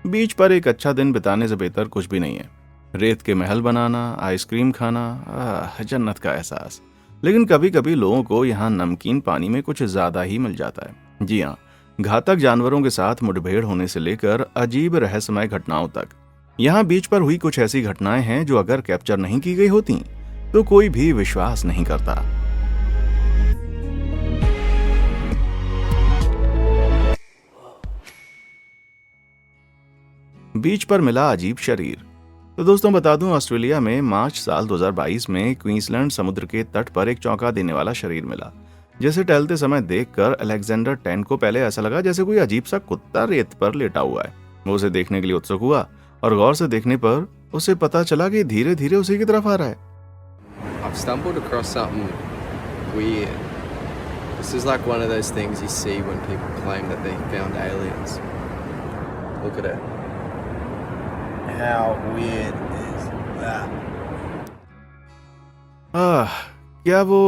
बीच पर एक अच्छा दिन बिताने से बेहतर कुछ भी नहीं है। रेत के महल बनाना, आइसक्रीम खाना, जन्नत का एहसास। लेकिन कभी कभी लोगों को यहाँ नमकीन पानी में कुछ ज्यादा ही मिल जाता है। जी हाँ, घातक जानवरों के साथ मुठभेड़ होने से लेकर अजीब रहस्यमय घटनाओं तक। यहाँ बीच पर हुई कुछ ऐसी घटनाएं हैं जो अगर कैप्चर नहीं की गई होती तो कोई भी विश्वास नहीं करता। बीच पर मिला अजीब शरीर। तो दोस्तों बता दूं, ऑस्ट्रेलिया में मार्च साल 2022 में क्वींसलैंड समुद्र के तट पर एक चौंका देने वाला शरीर मिला। जैसे टहलते समय देखकर अलेक्जेंडर टेन को पहले ऐसा लगा जैसे कोई अजीब सा कुत्ता रेत पर लेटा हुआ है। वो उसे देखने के लिए उत्सुक हुआ और गौर से देखने पर उसे पता चला कि धीरे धीरे उसी की तरफ आ रहा है। I've stumbled across something weird. This is like one of those things you see when people claim that they found aliens. Look at it. How weird is that? क्या वो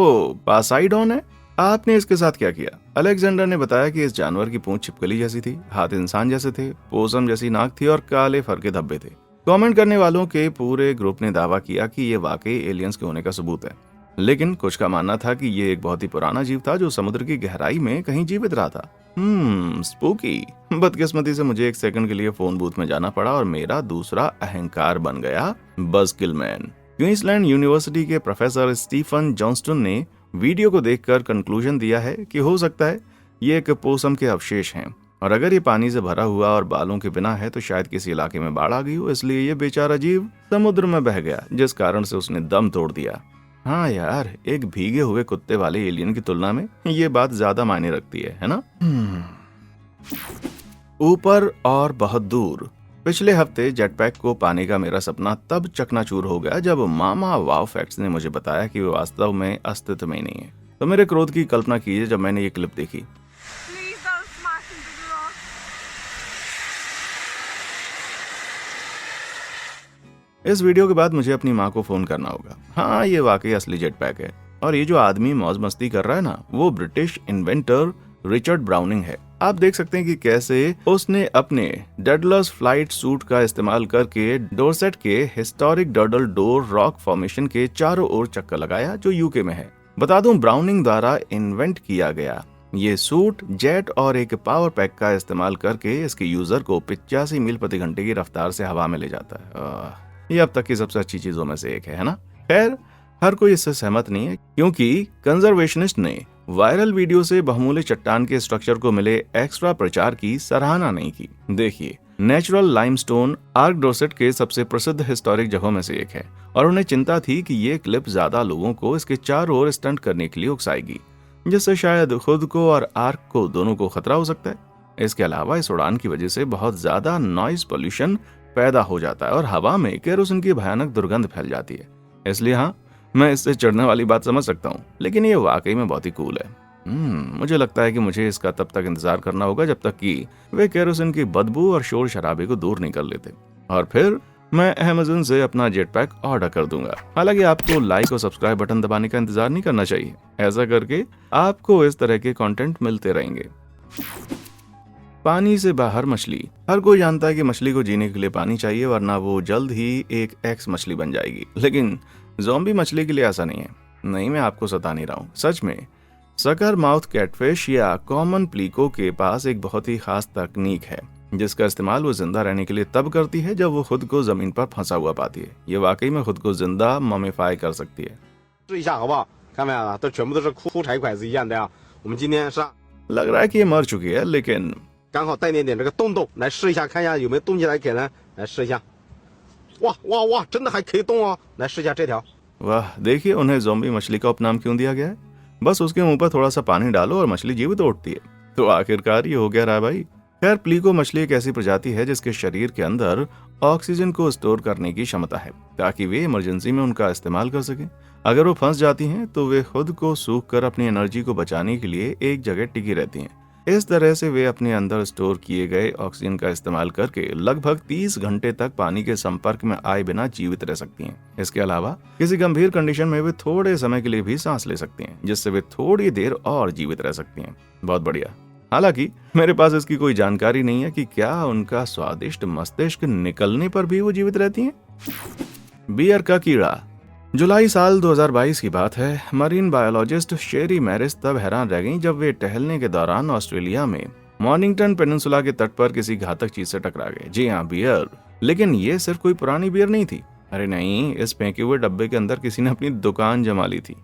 पासाइडॉन है? आपने इसके साथ क्या किया? अलेक्जेंडर ने बताया कि इस जानवर की पूंछ छिपकली जैसी थी, हाथ इंसान जैसे थे, पोसम जैसी नाक थी और काले फर के धब्बे थे। कमेंट करने वालों के पूरे ग्रुप ने दावा किया कि ये वाकई एलियंस के होने का सबूत है। लेकिन कुछ का मानना था कि ये एक बहुत ही पुराना जीव था जो समुद्र की गहराई में कहीं जीवित रहा था। स्पूकी। बदकिस्मती से मुझे एक सेकंड के लिए फोन बूथ में जाना पड़ा और मेरा दूसरा अहंकार बन गया बज़किलमैन। क्वींसलैंड यूनिवर्सिटी के प्रोफेसर स्टीफन जॉनस्टन ने वीडियो को देखकर कंक्लूजन दिया है कि हो सकता है ये एक पोसम के अवशेष हैं, और अगर ये पानी से भरा हुआ और बालों के बिना है तो शायद किसी इलाके में बाढ़ आ गई हो, इसलिए ये बेचारा जीव समुद्र में बह गया, जिस कारण से उसने दम तोड़ दिया। हाँ यार, एक भीगे हुए कुत्ते वाले एलियन की तुलना में ये बात ज्यादा मायने रखती है ना? ऊपर और बहुत दूर। पिछले हफ्ते जेटपैक को पाने का मेरा सपना तब चकनाचूर हो गया जब मामा वाव फैक्ट्स ने मुझे बताया कि वो वास्तव में अस्तित्व में नहीं है। तो मेरे क्रोध की कल्पना कीजिए जब मैंने ये क्लिप देखी। इस वीडियो के बाद मुझे अपनी माँ को फोन करना होगा। हाँ, ये वाकई असली जेटपैक है, और ये जो आदमी मौज मस्ती कर रहा है ना, वो ब्रिटिश इन्वेंटर रिचर्ड ब्राउनिंग है। आप देख सकते हैं कि कैसे उसने अपने डेडलस फ्लाइट सूट का इस्तेमाल करके डोरसेट के हिस्टोरिक डर्डल डोर रॉक फॉर्मेशन के चारों ओर चक्कर लगाया, जो यूके में है। बता दूं, ब्राउनिंग द्वारा इन्वेंट किया गया ये सूट जेट और एक पावर पैक का इस्तेमाल करके इसके यूजर को 85 मील प्रति घंटे की रफ्तार से हवा में ले जाता है। ये अब तक की सबसे अच्छी चीजों में से एक है ना? खैर, हर कोई इससे सहमत नहीं है, क्योंकि कंजर्वेशनिस्ट ने वायरल वीडियो से बहुमूल्य चट्टान के स्ट्रक्चर को मिले एक्स्ट्रा प्रचार की सराहना नहीं की। देखिए, नेचुरल लाइमस्टोन आर्क डोरसेट के सबसे प्रसिद्ध हिस्टोरिक जगहों में से एक है, और उन्हें चिंता थी कि ये क्लिप ज्यादा लोगों को इसके चारों ओर स्टंट करने के लिए उकसाएगी, जिससे शायद खुद को और आर्क को दोनों को खतरा हो सकता है। इसके अलावा इस उड़ान की वजह से बहुत ज्यादा नॉइज पोल्यूशन पैदा हो जाता है और हवा में केरोसिन की भयानक दुर्गंध फैल जाती है। इसलिए हाँ, मैं इससे चढ़ने वाली बात समझ सकता हूँ, लेकिन ये वाकई में बहुत ही कूल है। मुझे लगता है कि मुझे इसका तब तक इंतजार करना होगा जब तक कि वे केरोसिन की बदबू और शोर शराबे को दूर नहीं कर लेते, और फिर मैं अमेज़न से अपना जेटपैक ऑर्डर कर दूंगा। हालांकि आपको लाइक और सब्सक्राइब बटन दबाने का इंतजार नहीं करना चाहिए। ऐसा करके आपको इस तरह के कंटेंट मिलते रहेंगे। पानी से बाहर मछली। हर कोई जानता है कि मछली को जीने के लिए पानी चाहिए, वरना वो जल्द ही एक एक्स मछली बन जाएगी। लेकिन ज़ॉम्बी मछली के लिए ऐसा नहीं है। नहीं, मैं आपको सता नहीं रहा हूँ, सच में। सकर माउथ कैटफिश या कॉमन प्लीको के पास एक बहुत ही खास तकनीक है, जिसका इस्तेमाल वो जिंदा रहने के लिए तब करती है जब वो खुद को जमीन पर फंसा हुआ पाती है। ये वाकई में खुद को जिंदा ममिफाई कर सकती है। लग रहा है कि ये मर चुकी है, लेकिन 刚好带点这个洞洞来试一下，看一下有没有动起来，给人来试一下。哇哇哇，真的还可以动哦！来试一下这条。 वाह, देखिए उन्हें ज़ॉम्बी मछली का उपनाम क्यों दिया गया है। बस उसके मुंह पर थोड़ा सा पानी डालो और मछली जीवित उठती है। तो आखिरकार ये हो गया रहा भाई। खैर, प्लीको मछली एक ऐसी प्रजाति है जिसके शरीर के अंदर ऑक्सीजन को स्टोर करने की क्षमता है, ताकि वे इमरजेंसी में उनका इस्तेमाल कर सकें। अगर वो फंस जाती हैं तो वे खुद को सूख कर अपनी एनर्जी को बचाने के लिए एक जगह टिकी रहती हैं। इस तरह से वे अपने अंदर स्टोर किए गए ऑक्सीजन का इस्तेमाल करके लगभग 30 घंटे तक पानी के संपर्क में आए बिना जीवित रह सकती हैं। इसके अलावा किसी गंभीर कंडीशन में वे थोड़े समय के लिए भी सांस ले सकती हैं, जिससे वे थोड़ी देर और जीवित रह सकती हैं। बहुत बढ़िया। हालांकि मेरे पास इसकी कोई जानकारी नहीं है कि क्या उनका स्वादिष्ट मस्तिष्क निकलने पर भी वो जीवित रहती हैं। बियर का कीड़ा। जुलाई साल 2022 की बात है। मरीन बायोलॉजिस्ट शेरी मैरिस तब हैरान रह गईं जब वे टहलने के दौरान ऑस्ट्रेलिया में मॉर्निंगटन पेनिनसुला के तट पर किसी घातक चीज से टकरा गए। जी हाँ, बियर। लेकिन ये सिर्फ कोई पुरानी बियर नहीं थी। अरे नहीं, इस फेंके हुए डब्बे के अंदर किसी ने अपनी दुकान जमा ली थी।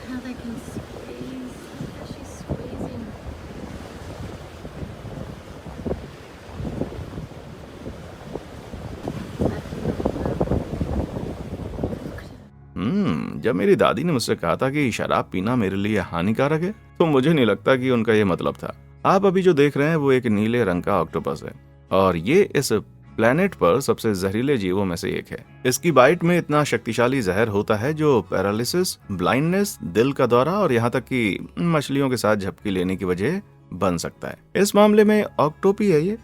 How they can squeeze. How she's squeezing. जब मेरी दादी ने मुझसे कहा था कि शराब पीना मेरे लिए हानिकारक है, तो मुझे नहीं लगता कि उनका ये मतलब था। आप अभी जो देख रहे हैं वो एक नीले रंग का ऑक्टोपस है और ये इस प्लेनेट पर सबसे जहरीले जीवों में से एक है। इसकी बाइट में इतना शक्तिशाली जहर होता है जो पैरालिसिस, ब्लाइंडनेस, दिल का दौरा और यहाँ तक कि मछलियों के साथ झपकी लेने की वजह बन सकता है। इस मामले में ऑक्टोपी है ये।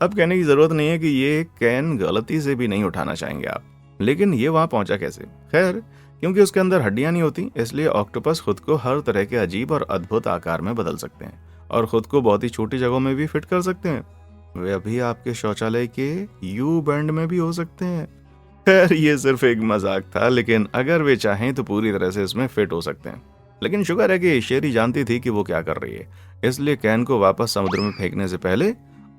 अब कहने की जरूरत नहीं है कि ये कैन गलती से भी नहीं उठाना चाहेंगे आप, लेकिन ये वहां पहुंचा कैसे? खैर, क्योंकि उसके अंदर हड्डियां नहीं होती, इसलिए ऑक्टोपस खुद को हर तरह के अजीब और अद्भुत आकार में बदल सकते हैं और खुद को बहुत ही छोटी जगहों में भी फिट कर सकते हैं। वे अभी आपके शौचालय के यू बैंड में भी हो सकते हैं। खैर, ये सिर्फ एक मजाक था, लेकिन अगर वे चाहें तो पूरी तरह से इसमें फिट हो सकते हैं। लेकिन शुक्र है कि शेरी जानती थी कि वो क्या कर रही है, इसलिए कैन को वापस समुद्र में फेंकने से पहले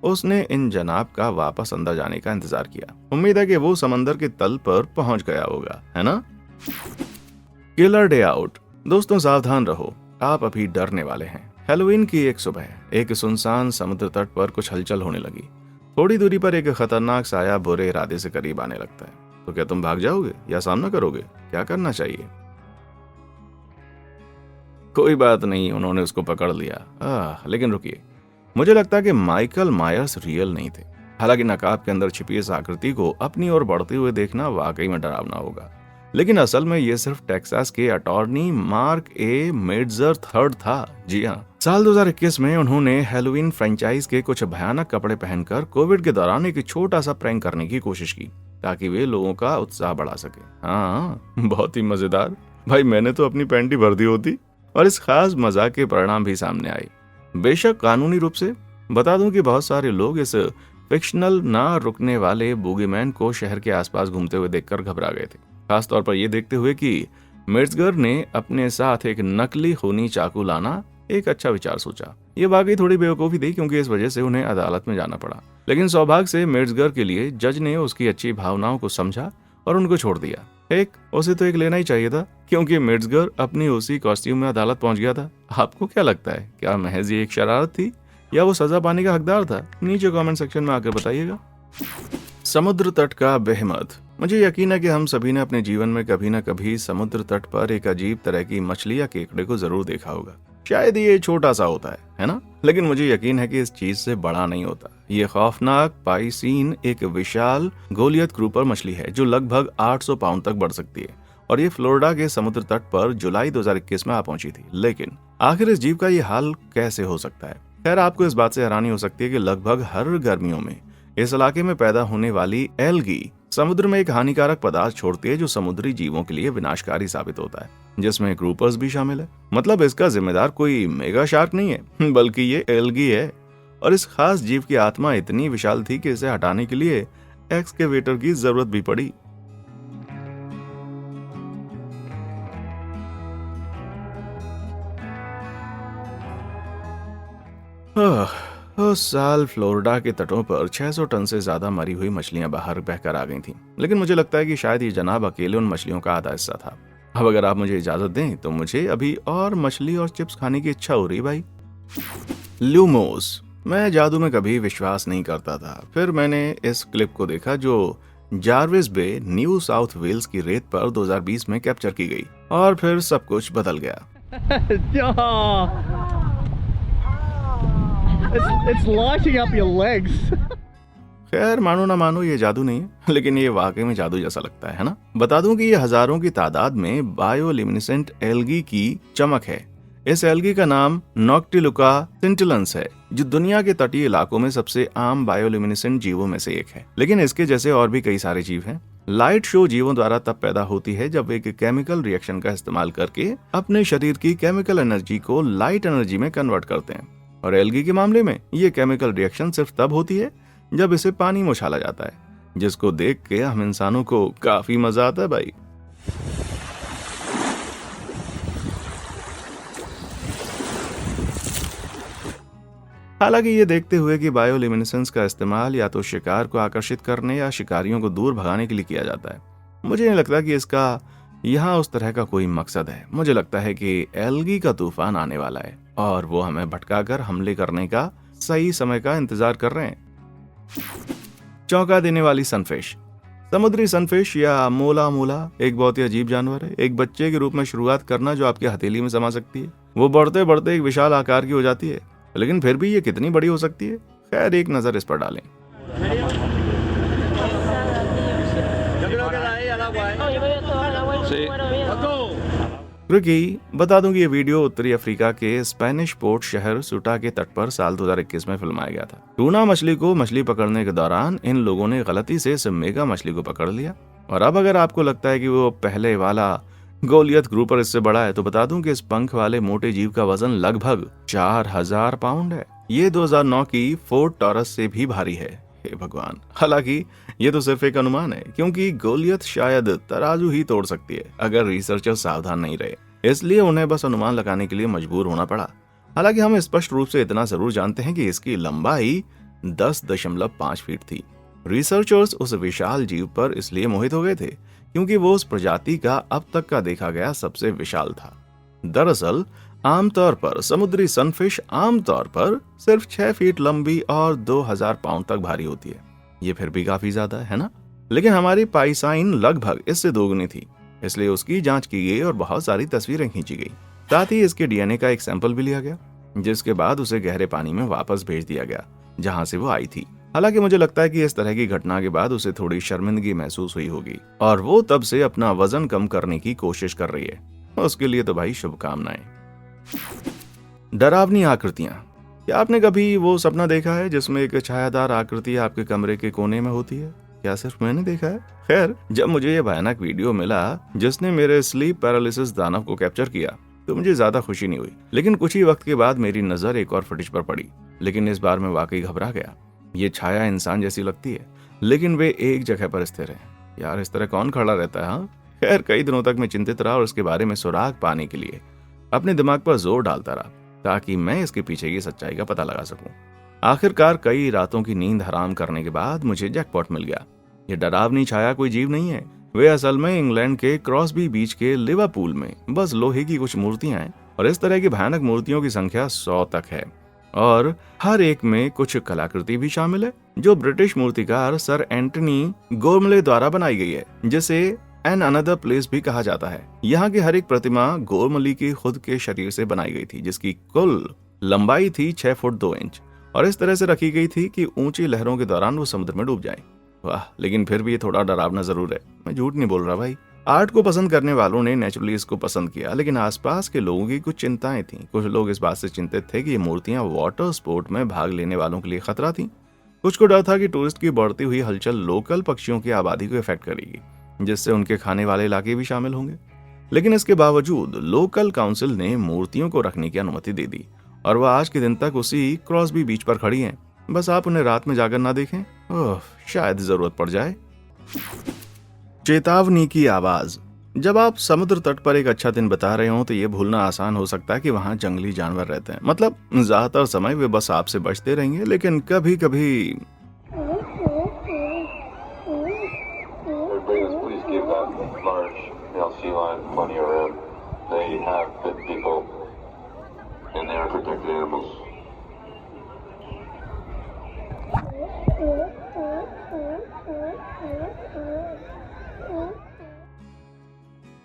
उसने इन जनाब का वापस अंदर जाने का इंतजार किया। उम्मीद है कि वो समंदर के तल पर पहुंच गया होगा, है ना? Killer day out. दोस्तों सावधान रहो, आप अभी डरने वाले हैं। हैलोवीन की एक सुबह एक सुनसान समुद्र तट पर कुछ हलचल होने लगी। थोड़ी दूरी पर एक खतरनाक साया बुरे इरादे से करीब आने लगता है। तो क्या तुम भाग जाओगे या सामना करोगे? क्या करना चाहिए? कोई बात नहीं, उन्होंने उसको पकड़ लिया। लेकिन रुकिए, मुझे लगता है कि माइकल मायर्स रियल नहीं थे। हालांकि नकाब के अंदर छिपी इस आकृति को अपनी ओर बढ़ते हुए देखना वाकई में डरावना होगा, लेकिन असल में ये सिर्फ टेक्सास के अटॉर्नी मार्क ए मेड्जर थर्ड था। जी हाँ, साल 2021 में उन्होंने हैलोवीन फ्रेंचाइज के कुछ भयानक कपड़े पहनकर कोविड के दौरान एक छोटा सा प्रैंक करने की कोशिश की ताकि वे लोगों का उत्साह बढ़ा सके। हाँ, बहुत ही मजेदार। भाई, मैंने तो अपनी पैंट ही भर दी होती और इस खास मजाक के परिणाम भी सामने आए। बेशक कानूनी रूप से बता दूं कि बहुत सारे लोग इस फिक्शनल ना रुकने वाले बूगीमैन को शहर के आसपास घूमते हुए देखकर घबरा गए थे, खासतौर पर यह देखते हुए कि मेट्जगर ने अपने साथ एक नकली खूनी चाकू लाना एक अच्छा विचार सोचा। ये वाकई थोड़ी बेवकूफ़ी थी क्योंकि इस वजह से उन्हें अदालत में जाना पड़ा, लेकिन सौभाग्य से मेट्जगर के लिए जज ने उसकी अच्छी भावनाओं को समझा और उनको छोड़ दिया। उसे तो एक लेना ही चाहिए था क्योंकि मेट्जगर अपनी उसी कॉस्ट्यूम में अदालत पहुंच गया था। आपको क्या लगता है, क्या महज ये एक शरारत थी या वो सजा पाने का हकदार था? नीचे कमेंट सेक्शन में आकर बताइएगा। समुद्र तट का बेहमद। मुझे यकीन है कि हम सभी ने अपने जीवन में कभी न कभी समुद्र तट पर एक अजीब तरह की मछली या केकड़े को जरूर देखा होगा। शायद ये छोटा सा होता है ना? लेकिन मुझे यकीन है कि इस चीज से बड़ा नहीं होता। ये खौफनाक पाइसीन एक विशाल गोलियत ग्रुपर मछली है जो लगभग 800 पाउंड तक बढ़ सकती है और ये फ्लोरिडा के समुद्र तट पर जुलाई 2021 में आ पहुंची थी। लेकिन आखिर इस जीव का ये हाल कैसे हो सकता है? खैर, आपको इस बात से हैरानी हो सकती है कि लगभग हर गर्मियों में इस इलाके में पैदा होने वाली एल्गी समुद्र में एक हानिकारक पदार्थ छोड़ती है जो समुद्री जीवों के लिए विनाशकारी साबित होता है, जिसमें ग्रुपर्स भी शामिल है। मतलब इसका जिम्मेदार कोई मेगा शार्क नहीं है, बल्कि ये एल्गी है। और इस खास जीव की आत्मा इतनी विशाल थी कि इसे हटाने के लिए एक्सकेवेटर की जरूरत भी पड़ी। उस साल फ्लोरिडा के तटों पर 600 टन से ज्यादा मरी हुई मछलियां बाहर बहकर आ गई थीं। लेकिन मुझे लगता है कि शायद ये जनाब अकेले उन मछलियों का आधा हिस्सा था। अब अगर आप मुझे इजाजत दें तो मुझे अभी और मछली और चिप्स खाने की इच्छा हो रही भाई। लूमोस। मैं जादू में कभी विश्वास नहीं करता था। फिर मैंने इस क्लिप को देखा जो जार्विस बे, न्यू साउथ वेल्स की रेत पर 2020 में कैप्चर की गई और फिर सब कुछ बदल गया। It's lighting up your legs. खैर, मानो ना मानो ये जादू नहीं है, लेकिन ये वाकई में जादू जैसा लगता है ना? बता दूं कि ये हजारों की तादाद में बायोल्यूमिनेसेंट एल्गी की चमक है। इस एल्गी का नाम नॉक्टिलुका सिंटिलेंस है, जो दुनिया के तटीय इलाकों में सबसे आम बायोल्यूमिनेसेंट जीवों में से एक है। लेकिन इसके जैसे और भी कई सारे जीव हैं लाइट शो जीवों द्वारा तब पैदा होती है जब एक केमिकल रिएक्शन का इस्तेमाल करके अपने शरीर की केमिकल एनर्जी को लाइट एनर्जी में कन्वर्ट करते हैं। और एल्गी के मामले में ये केमिकल रिएक्शन सिर्फ तब होती है जब इसे पानी में उछाला जाता है, जिसको देख के हम इंसानों को काफी मजा आता है भाई। हालांकि ये देखते हुए कि बायोल्यूमिनेसेंस का इस्तेमाल या तो शिकार को आकर्षित करने या शिकारियों को दूर भगाने के लिए किया जाता है, मुझे नहीं लगता कि इसका यहाँ उस तरह का कोई मकसद है। मुझे लगता है कि एल्गी का तूफान आने वाला है और वो हमें भटकाकर हमले करने का सही समय का इंतजार कर रहे हैं। चौंका देने वाली सनफिश। समुद्री सनफिश या मोला एक बहुत ही अजीब जानवर है। एक बच्चे के रूप में शुरुआत करना जो आपकी हथेली में समा सकती है, वो बढ़ते बढ़ते एक विशाल आकार की हो जाती है, लेकिन फिर भी ये कितनी बड़ी हो सकती है। खैर, एक नजर इस पर डालें। क्योंकि बता दूं कि ये वीडियो उत्तरी अफ्रीका के स्पेनिश पोर्ट शहर सुटा के तट पर साल 2021 में फिल्माया गया था। टूना मछली को मछली पकड़ने के दौरान इन लोगों ने गलती से इस मेगा मछली को पकड़ लिया। और अब अगर आपको लगता है कि वो पहले वाला गोलियत ग्रुपर इससे बड़ा है, तो बता दूं कि इस पंख वाले मोटे जीव का वजन लगभग 4000 पाउंड है। ये 2009 की फोर्ड टॉरस से भी भारी है। हे भगवान। हालांकि ये तो सिर्फ एक अनुमान है, क्योंकि गोलियत शायद तराजू ही तोड़ सकती है अगर रिसर्चर सावधान नहीं रहे, इसलिए उन्हें बस अनुमान लगाने के लिए मजबूर होना पड़ा। हालांकि हम स्पष्ट रूप से इतना जरूर जानते हैं कि इसकी लंबाई 10.5 फीट थी। रिसर्चर्स उस विशाल जीव पर इसलिए मोहित हो गए थे क्योंकि वो उस प्रजाति का अब तक का देखा गया सबसे विशाल था। दरअसल आमतौर पर समुद्री सनफिश आमतौर पर सिर्फ 6 फीट लंबी और 2000 पाउंड तक भारी होती है। ये फिर भी काफी ज्यादा है ना? लेकिन हमारी पाइसाइन लगभग इससे दोगुनी थी, इसलिए उसकी जांच की गई और बहुत सारी तस्वीरें खींची गई। साथ ही इसके डीएनए का एक सैंपल भी लिया गया, जिसके बाद उसे गहरे पानी में वापस भेज दिया गया जहां से वो आई थी। हालांकि मुझे लगता है कि इस तरह की घटना के बाद उसे थोड़ी शर्मिंदगी महसूस हुई होगी और वो तब से अपना वजन कम करने की कोशिश कर रही है। उसके लिए तो भाई शुभकामनाएं। डरावनी आकृतियां। क्या आपने कभी वो सपना देखा है जिसमें एक छायादार आकृति आपके कमरे के कोने में होती है? क्या सिर्फ मैंने देखा है? खैर, जब मुझे ये भयानक वीडियो मिला जिसने मेरे स्लीप पैरालिसिस दानव को कैप्चर किया, तो मुझे ज्यादा खुशी नहीं हुई। लेकिन कुछ ही वक्त के बाद मेरी नजर एक और फुटेज पर पड़ी, लेकिन इस बार मैं वाकई घबरा गया। ये छाया इंसान जैसी लगती है, लेकिन वे एक जगह पर स्थिर है। यार, इस तरह कौन खड़ा रहता है? हाँ, खैर, कई दिनों तक मैं चिंतित रहा और इसके बारे में सुराग पाने के लिए अपने दिमाग पर जोर डालता रहा ताकि मैं इसके पीछे की सच्चाई का पता लगा सकूं। आखिरकार कई रातों की नींद हराम करने के बाद मुझे जैकपॉट मिल गया। ये डरावनी छाया कोई जीव नहीं है, वे असल में इंग्लैंड के क्रॉसबी बीच के लिवरपूल में बस लोहे की कुछ मूर्तियां हैं और इस तरह की भयानक मूर्तियों की संख्या 100 तक है और हर एक में कुछ कलाकृति भी शामिल है जो ब्रिटिश मूर्तिकार सर एंटनी गोरमले द्वारा बनाई गई है, जिसे एन अनदर प्लेस भी कहा जाता है। यहाँ की हर एक प्रतिमा गोरमली की खुद के शरीर से बनाई गई थी, जिसकी कुल लंबाई थी 6 फुट 2 इंच और इस तरह से रखी गई थी कि ऊंची लहरों के दौरान वो समुद्र में डूब जाए। वाह, लेकिन फिर भी ये थोड़ा डरावना जरूर है। मैं झूठ नहीं बोल रहा भाई। आर्ट को पसंद करने वालों ने नेचुरली इसको पसंद किया, लेकिन आसपास के लोगों की कुछ चिंताएं थीं। कुछ लोग इस बात से चिंतित थे कि ये मूर्तियां वाटर स्पोर्ट में भाग लेने वालों के लिए खतरा थीं। कुछ को डर था कि टूरिस्ट की बढ़ती हुई हलचल लोकल पक्षियों की आबादी को इफेक्ट करेगी, जिससे उनके खाने वाले इलाके भी शामिल होंगे। लेकिन इसके बावजूद लोकल काउंसिल ने मूर्तियों को रखने की अनुमति दे दी और वह आज के दिन तक उसी क्रॉसबी बीच पर खड़ी हैं। बस आप उन्हें रात में जाकर ना देखें, शायद जरूरत पड़ जाए। चेतावनी की आवाज। जब आप समुद्र तट पर एक अच्छा दिन बिता रहे हो तो ये भूलना आसान हो सकता है कि वहाँ जंगली जानवर रहते हैं। मतलब ज्यादातर समय वे बस आपसे बचते रहेंगे, लेकिन कभी कभी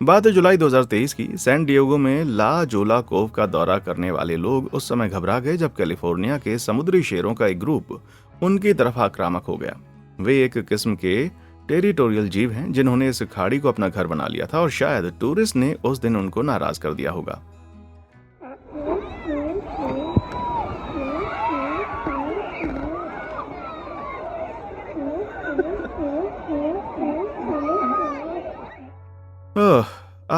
बात है जुलाई 2023 की। सैन डिएगो में ला जोला कोव का दौरा करने वाले लोग उस समय घबरा गए जब कैलिफोर्निया के समुद्री शेरों का एक ग्रुप उनकी तरफ आक्रामक हो गया। वे एक किस्म के टेरिटोरियल जीव हैं जिन्होंने इस खाड़ी को अपना घर बना लिया था और शायद टूरिस्ट ने उस दिन उनको नाराज कर दिया होगा।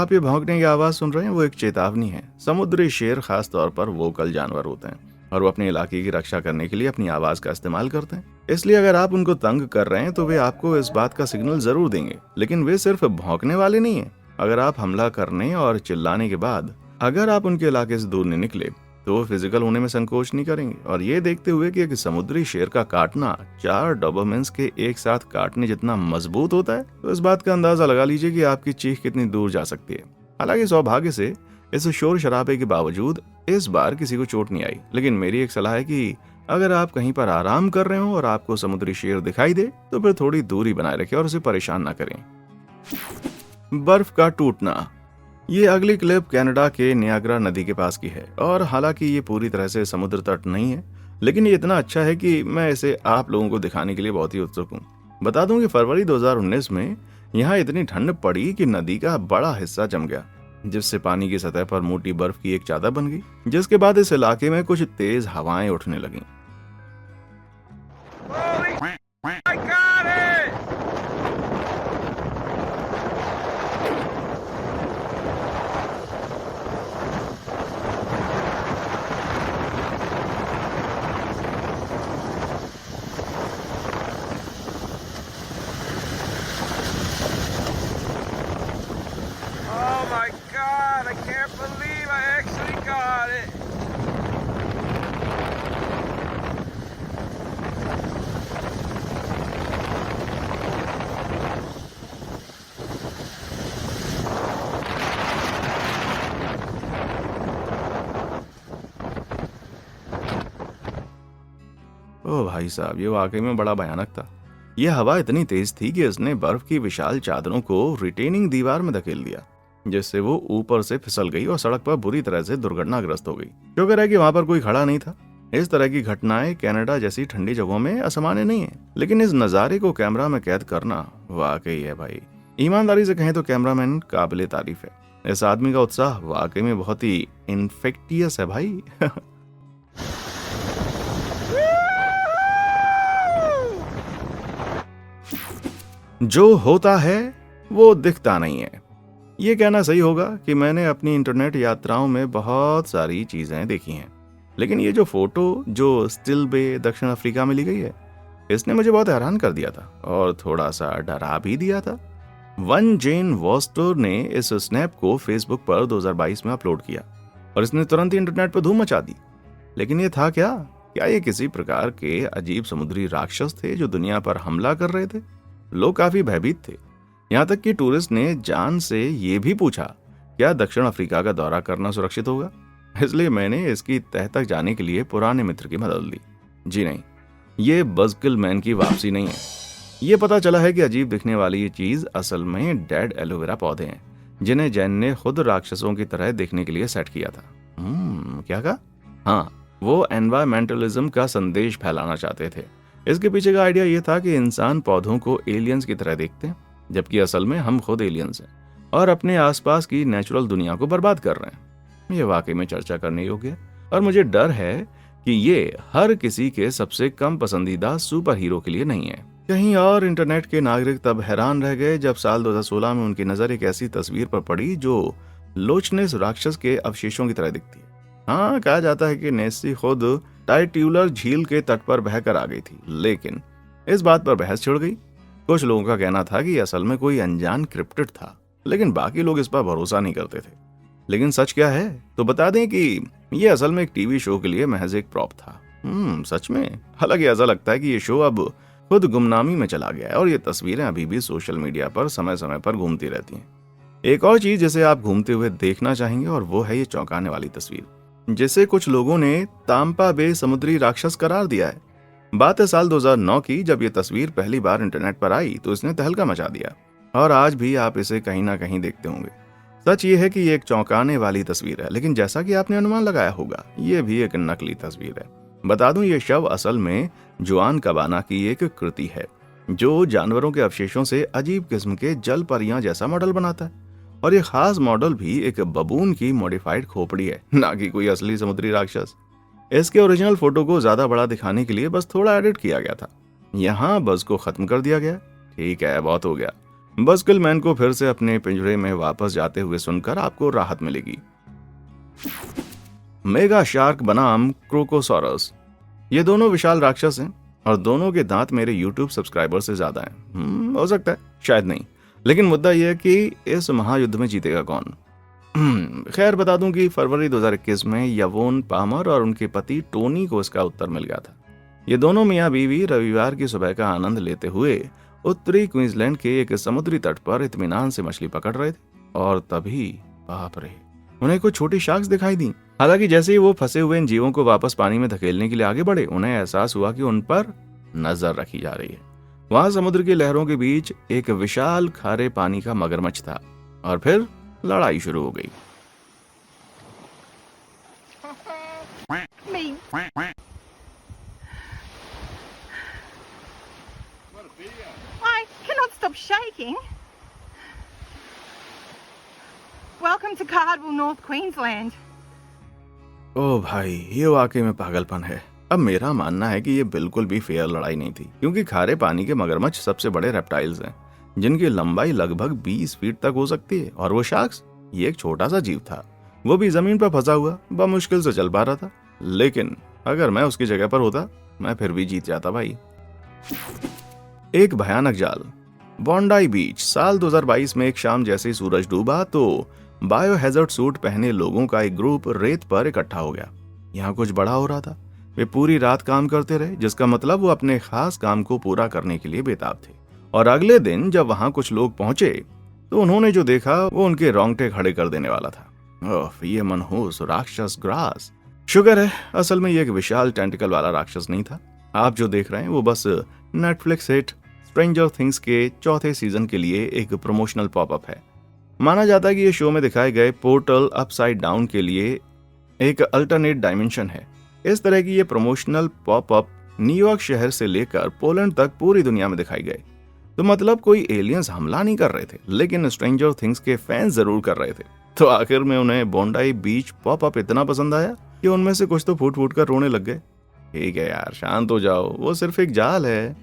आप ये भौंकने की आवाज सुन रहे हैं वो एक चेतावनी है। समुद्री शेर खास तौर पर वोकल जानवर होते हैं और वो अपने इलाके की रक्षा करने के लिए अपनी आवाज का इस्तेमाल करते हैं। इसलिए अगर आप उनको तंग कर रहे हैं तो वे आपको इस बात का सिग्नल जरूर देंगे, लेकिन वे सिर्फ भौंकने वाले नहीं है। अगर आप हमला करने और चिल्लाने के बाद अगर आप उनके इलाके से दूर नहीं निकले तो वो फिजिकल होने में संकोच नहीं करेंगे। और ये देखते हुए कि एक समुद्री शेर का काटना 4 डॉबरमैन्स के एक साथ काटने जितना मजबूत होता है, तो इस बात का अंदाजा लगा लीजिए कि आपकी चीख कितनी दूर जा सकती है। हालांकि सौभाग्य से इस शोर शराबे के बावजूद इस बार किसी को चोट नहीं आई, लेकिन मेरी एक सलाह है कि अगर आप कहीं पर आराम कर रहे हो और आपको समुद्री शेर दिखाई दे तो फिर थोड़ी दूरी बनाए रखें और उसे परेशान ना करें। बर्फ का टूटना। ये अगली क्लिप कनाडा के नियाग्रा नदी के पास की है और हालांकि ये पूरी तरह से समुद्र तट नहीं है, लेकिन ये इतना अच्छा है कि मैं इसे आप लोगों को दिखाने के लिए बहुत ही उत्सुक हूँ। बता दूं कि फरवरी 2019 में यहाँ इतनी ठंड पड़ी कि नदी का बड़ा हिस्सा जम गया, जिससे पानी की सतह पर मोटी बर्फ की एक चादर बन गई, जिसके बाद इस इलाके में कुछ तेज हवाएं उठने लगीं। Oh my god, I can't believe I actually got it. ओ भाई साहब, ये वाकई में बड़ा भयानक था। यह हवा इतनी तेज थी कि इसने बर्फ की विशाल चादरों को रिटेनिंग दीवार में धकेल दिया, जिससे वो ऊपर से फिसल गई और सड़क पर बुरी तरह से दुर्घटनाग्रस्त हो गई। शुक्र है कि वहां पर कोई खड़ा नहीं था। इस तरह की घटनाएं कनाडा जैसी ठंडी जगहों में असामान्य नहीं है, लेकिन इस नजारे को कैमरा में कैद करना वाकई है भाई। ईमानदारी से कहें तो कैमरामैन काबिले तारीफ है। इस आदमी का उत्साह वाकई में बहुत ही इन्फेक्टियस है भाई। जो होता है वो दिखता नहीं है। ये कहना सही होगा कि मैंने अपनी इंटरनेट यात्राओं में बहुत सारी चीजें देखी हैं, लेकिन ये जो फोटो जो स्टिल बे दक्षिण अफ्रीका में ली गई है, इसने मुझे बहुत हैरान कर दिया था और थोड़ा सा डरा भी दिया था। वन जेन वॉस्टर ने इस स्नैप को फेसबुक पर 2022 में अपलोड किया और इसने तुरंत ही इंटरनेट पर धूम मचा दी। लेकिन ये था क्या ये किसी प्रकार के अजीब समुद्री राक्षस थे जो दुनिया पर हमला कर रहे थे? लोग काफी भयभीत थे, यहाँ तक कि टूरिस्ट ने जान से ये भी पूछा क्या दक्षिण अफ्रीका का दौरा करना सुरक्षित होगा। इसलिए मैंने इसकी तह तक जाने के लिए पुराने मित्र की मदद ली। जी नहीं, ये बज़किल मैन की वापसी नहीं है। ये पता चला है कि अजीब दिखने वाली ये चीज असल में डेड एलोवेरा पौधे हैं, जिन्हें जैन ने खुद राक्षसों की तरह देखने के लिए सेट किया था। क्या कहा? हाँ, वो एनवायरमेंटलिज्म का संदेश फैलाना चाहते थे। इसके पीछे का आइडिया ये था कि इंसान पौधों को एलियंस की तरह देखते हैं, जबकि असल में हम खुद एलियंस हैं और अपने आसपास की नेचुरल दुनिया को बर्बाद कर रहे हैं। ये वाकई में चर्चा करने योग्य है और मुझे डर है कि ये हर किसी के सबसे कम पसंदीदा सुपर हीरो के लिए नहीं है। कहीं और इंटरनेट के नागरिक तब हैरान रह गए जब साल 2016 में उनकी नजर एक ऐसी तस्वीर पर पड़ी जो लोचनेस राक्षस के अवशेषों की तरह दिखती है। हाँ, कहा जाता है कि नेस्सी खुद टाइट्यूलर झील के तट पर बहकर आ गई थी, लेकिन इस बात पर बहस छिड़ गई। कुछ लोगों का कहना था कि असल में कोई अनजान क्रिप्टिड था, लेकिन बाकी लोग इस पर भरोसा नहीं करते थे। लेकिन सच क्या है तो बता दें कि ये असल में एक टीवी शो के लिए महज एक प्रॉप था। सच में। हालांकि ऐसा लगता है कि ये शो अब खुद गुमनामी में चला गया है और ये तस्वीरें अभी भी सोशल मीडिया पर समय समय पर घूमती रहती हैं। एक और चीज जिसे आप घूमते हुए देखना चाहेंगे और वो है ये चौंकाने वाली तस्वीर, जिसे कुछ लोगों ने तांपा बे समुद्री राक्षस करार दिया है। बात है साल 2009 की, जब ये तस्वीर पहली बार इंटरनेट पर आई तो इसने तहलका मचा दिया और आज भी आप इसे कहीं ना कहीं देखते होंगे। सच ये है कि ये एक चौंकाने वाली तस्वीर है, लेकिन जैसा कि आपने अनुमान लगाया होगा, ये भी एक नकली तस्वीर है। बता दूं, ये शव असल में जुआन कबाना की एक कृति है, जो जानवरों के अवशेषों से अजीब किस्म के जल परियां जैसा मॉडल बनाता है। और ये खास मॉडल भी एक बबून की मॉडिफाइड खोपड़ी है, ना कि कोई असली समुद्री राक्षस। इसके ओरिजिनल फोटो को ज्यादा बड़ा दिखाने के लिए बस थोड़ा एडिट किया गया था। यहाँ बस को खत्म कर दिया गया। ठीक है, बहुत हो गया। बस्किल मैन को फिर से अपने पिंजरे में वापस जाते हुए सुनकर आपको राहत मिलेगी। मेगा शार्क बनाम क्रोकोसॉरस, ये दोनों विशाल राक्षस हैं और दोनों के दांत मेरे YouTube सब्सक्राइबर से ज्यादा हैं। हो सकता है, शायद नहीं, लेकिन मुद्दा यह है कि इस महायुद्ध में जीतेगा कौन। खैर बता दूं कि फरवरी 2021 में यवोन पामर और उनके पति टोनी को इसका उत्तर मिल गया था। ये दोनों मियाँ बीवी रविवार की सुबह का आनंद लेते हुए उत्तरी क्वींसलैंड के एक समुद्री तट पर इत्मीनान से मछली पकड़ रहे थे और तभी बाप रे, उन्हें कुछ छोटी शार्क्स दिखाई दी। हालांकि जैसे ही वो फंसे हुए इन जीवों को वापस पानी में धकेलने के लिए आगे बढ़े, उन्हें एहसास हुआ कि उन पर नजर रखी जा रही है। वहां समुद्र की लहरों के बीच एक विशाल खारे पानी का मगरमच्छ था और फिर लड़ाई शुरू हो गई। I cannot stop shaking. Welcome to Cardwell, North Queensland. ओ भाई, ये वाकई में पागलपन है। अब मेरा मानना है कि ये बिल्कुल भी फेयर लड़ाई नहीं थी, क्योंकि खारे पानी के मगरमच्छ सबसे बड़े रेप्टाइल्स हैं जिनकी लंबाई लगभग 20 फीट तक हो सकती है, और वो शार्क्स, ये एक छोटा सा जीव था, वो भी जमीन पर फंसा हुआ बमुश्किल से चल पा रहा था। लेकिन अगर मैं उसकी जगह पर होता, मैं फिर भी जीत जाता भाई। एक भयानक जाल। बॉन्डाई बीच, साल 2022 में एक शाम जैसे ही सूरज डूबा तो बायोहैजर्ड सूट पहने लोगों का एक ग्रुप रेत पर इकट्ठा हो गया। यहाँ कुछ बड़ा हो रहा था। वे पूरी रात काम करते रहे, जिसका मतलब वो अपने खास काम को पूरा करने के लिए बेताब थे। और अगले दिन जब वहां कुछ लोग पहुंचे तो उन्होंने जो देखा वो उनके रोंगटे खड़े कर देने वाला था। ओह, ये मनहूस राक्षस ग्रास। शुगर है, असल में ये एक विशाल टेंटिकल वाला राक्षस नहीं था। आप जो देख रहे हैं वो बस नेटफ्लिक्स हिट स्ट्रेंजर थिंग्स के चौथे सीजन के लिए एक प्रमोशनल पॉपअप है। माना जाता है कि ये शो में दिखाए गए पोर्टल अपसाइड डाउन के लिए एक अल्टरनेट डायमेंशन है। इस तरह की ये प्रमोशनल पॉपअप न्यूयॉर्क शहर से लेकर पोलैंड तक पूरी दुनिया में दिखाई गए। तो मतलब कोई एलियंस हमला नहीं कर रहे थे, लेकिन स्ट्रेंजर थिंग्स के फैंस जरूर कर रहे थे। तो आखिर में उन्हें बॉन्डाई बीच पॉपअप इतना पसंद आया कि उनमें से कुछ तो फूट फूट कर रोने लग गए। ठीक है यार, शांत हो जाओ, वो सिर्फ एक जाल है।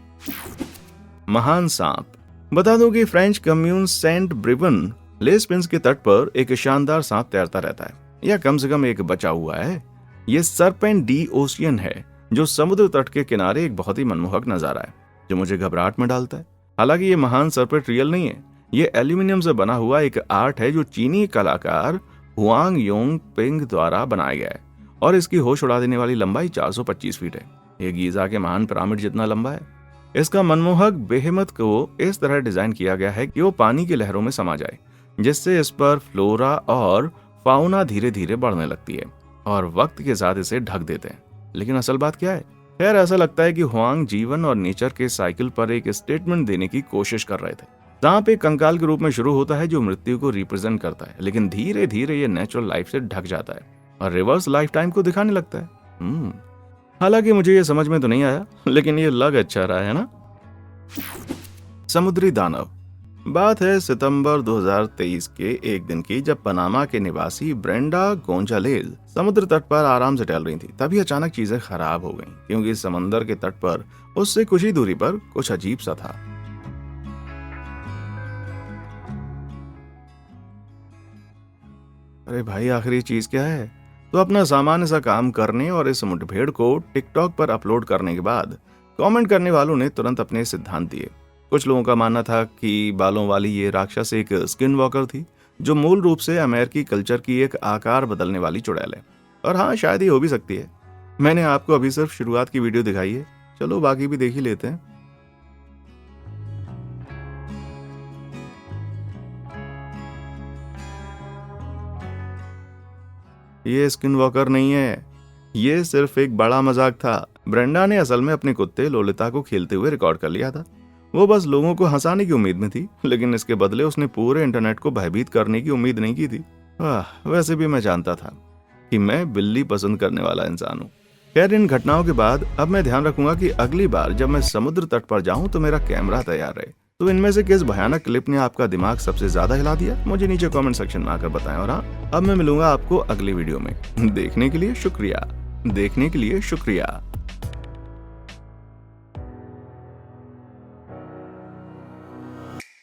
महान सांप। बता दूं कि फ्रेंच कम्यून सेंट ब्रिवन लेस्पिन्स के तट पर एक शानदार सांप तैरता रहता है, या कम से कम एक बचा हुआ है। ये सरपेंट डी ओशियन है, जो समुद्र तट के किनारे एक बहुत ही मनमोहक नजारा है जो मुझे घबराहट में डालता है। हालांकि ये महान सरपेंट रियल नहीं है, ये एल्यूमिनियम से बना हुआ एक आर्ट है जो चीनी कलाकार हुआंग योंग पिंग द्वारा बनाया गया है, और इसकी होश उड़ा देने वाली लंबाई 425 फीट है। ये गीजा के महान पिरामिड जितना लंबा है। इसका मनमोहक बेहेमत को इस तरह डिजाइन किया गया है कि वो पानी की लहरों में समा जाए, जिससे इस पर फ्लोरा और फाउना धीरे धीरे बढ़ने लगती है और वक्त के साथ इसे ढक देते हैं। लेकिन असल बात क्या है? खैर, ऐसा लगता है कि हुआंग जीवन और नेचर के साइकिल पर एक स्टेटमेंट देने की कोशिश कर रहे थे। सांप एक कंकाल के रूप में शुरू होता है जो मृत्यु को रिप्रेजेंट करता है, लेकिन धीरे धीरे ये नेचुरल लाइफ से ढक जाता है और रिवर्स लाइफ टाइम को दिखाने लगता है। हालांकि मुझे ये समझ में तो नहीं आया, लेकिन ये लग अच्छा रहा है ना। समुद्री दानव। बात है सितंबर 2023 के एक दिन की, जब पनामा के निवासी ब्रेंडा गोंजालेज समुद्र तट पर आराम से टहल रही थी। तभी अचानक चीजें खराब हो गईं, क्योंकि समंदर के तट पर उससे कुछ ही दूरी पर कुछ अजीब सा था। अरे भाई, आखिर ये चीज क्या है? तो अपना सामान्य सा काम करने और इस मुठभेड़ को टिकटॉक पर अपलोड करने के बाद कमेंट करने वालों ने तुरंत अपने सिद्धांत दिए। कुछ लोगों का मानना था कि बालों वाली ये राक्षस एक स्किन वॉकर थी, जो मूल रूप से अमेरिकी कल्चर की एक आकार बदलने वाली चुड़ैल है। और हाँ, शायद ये हो भी सकती है। मैंने आपको अभी सिर्फ शुरुआत की वीडियो दिखाई है, चलो बाकी भी देख ही लेते हैं। ये स्किन वॉकर नहीं है, ये सिर्फ एक बड़ा मजाक था। ब्रेंडा ने असल में अपने कुत्ते लोलिता को खेलते हुए रिकॉर्ड कर लिया था। वो बस लोगों को हंसाने की उम्मीद में थी, लेकिन इसके बदले उसने पूरे इंटरनेट को भयभीत करने की उम्मीद नहीं की थी। वैसे भी मैं जानता था कि मैं बिल्ली पसंद करने वाला इंसान हूँ। खैर, इन घटनाओं के बाद अब मैं ध्यान रखूंगा कि अगली बार जब मैं समुद्र तट पर जाऊं तो मेरा कैमरा तैयार रहे। तो इनमें से किस भयानक क्लिप ने आपका दिमाग सबसे ज्यादा हिला दिया, मुझे नीचे कमेंट सेक्शन में आकर बताएं। और हाँ, अब मैं मिलूंगा आपको अगली वीडियो में। देखने के लिए शुक्रिया।